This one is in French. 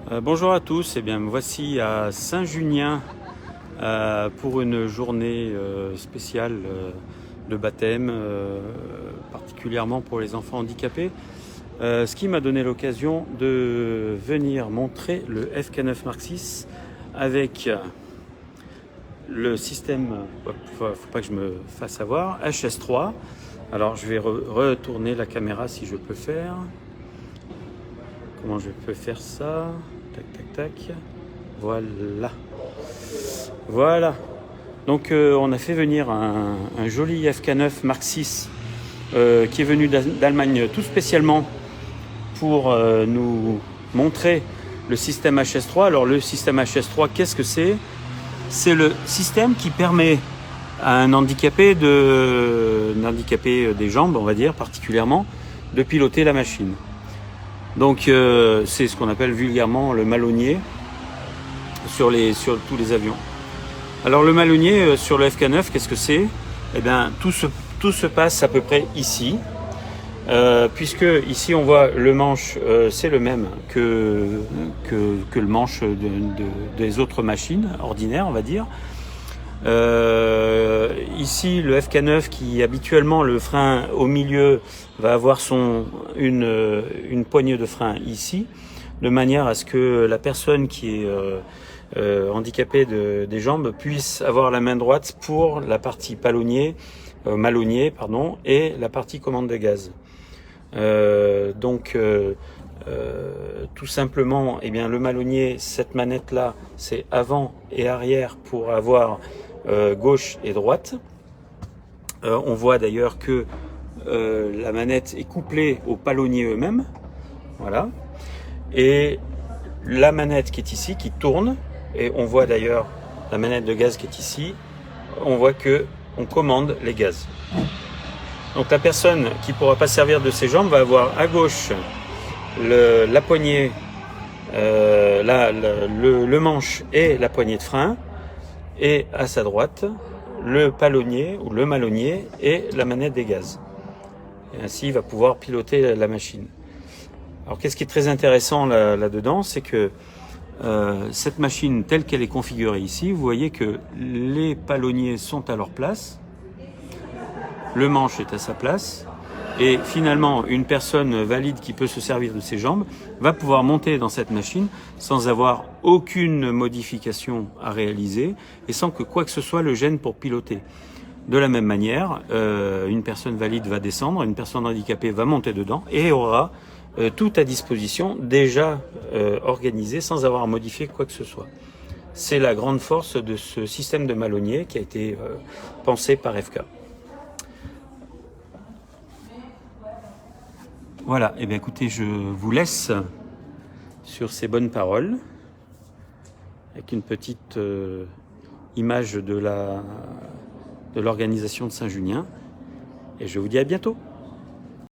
Bonjour à tous, me voici à Saint-Junien pour une journée spéciale de baptême, particulièrement pour les enfants handicapés. Ce qui m'a donné l'occasion de venir montrer le FK9 Mark VI avec le système, faut pas que je me fasse avoir, HS3. Alors je vais retourner la caméra si je peux faire. Comment je peux faire ça? Tac, tac, tac. Voilà. Donc on a fait venir un joli FK9 Mark VI qui est venu d'Allemagne tout spécialement pour nous montrer le système HS3. Alors le système HS3, qu'est-ce que c'est? C'est le système qui permet à un handicapé des jambes, on va dire particulièrement, de piloter la machine. Donc c'est ce qu'on appelle vulgairement le malonnier sur tous les avions. Alors le malonnier sur le FK9, qu'est-ce que c'est? Eh bien tout se passe à peu près ici, puisque ici on voit le manche, c'est le même que le manche des autres machines ordinaires, on va dire. Ici le FK9 qui habituellement le frein au milieu va avoir une poignée de frein ici, de manière à ce que la personne qui est handicapée des jambes puisse avoir la main droite pour la partie malonnier et la partie commande de gaz. Tout simplement, le malonnier, cette manette là, c'est avant et arrière pour avoir gauche et droite. On voit d'ailleurs que la manette est couplée aux palonniers eux-mêmes, voilà. Et la manette qui est ici, qui tourne, et on voit d'ailleurs la manette de gaz qui est ici, on voit que on commande les gaz. Donc la personne qui ne pourra pas servir de ses jambes va avoir à gauche la poignée, le manche et la poignée de frein, et à sa droite le palonnier ou le malonnier et la manette des gaz. Et ainsi il va pouvoir piloter la machine. Alors qu'est-ce qui est très intéressant là-dedans, c'est que cette machine telle qu'elle est configurée ici, vous voyez que les palonniers sont à leur place, le manche est à sa place, et finalement une personne valide qui peut se servir de ses jambes va pouvoir monter dans cette machine sans avoir aucune modification à réaliser et sans que quoi que ce soit le gêne pour piloter. De la même manière, une personne valide va descendre, une personne handicapée va monter dedans et aura tout à disposition, déjà organisé sans avoir à modifier quoi que ce soit. C'est la grande force de ce système de malonnier qui a été pensé par FK. Voilà, et bien écoutez, je vous laisse sur ces bonnes paroles, avec une petite image de l'organisation de Saint-Junien, et je vous dis à bientôt.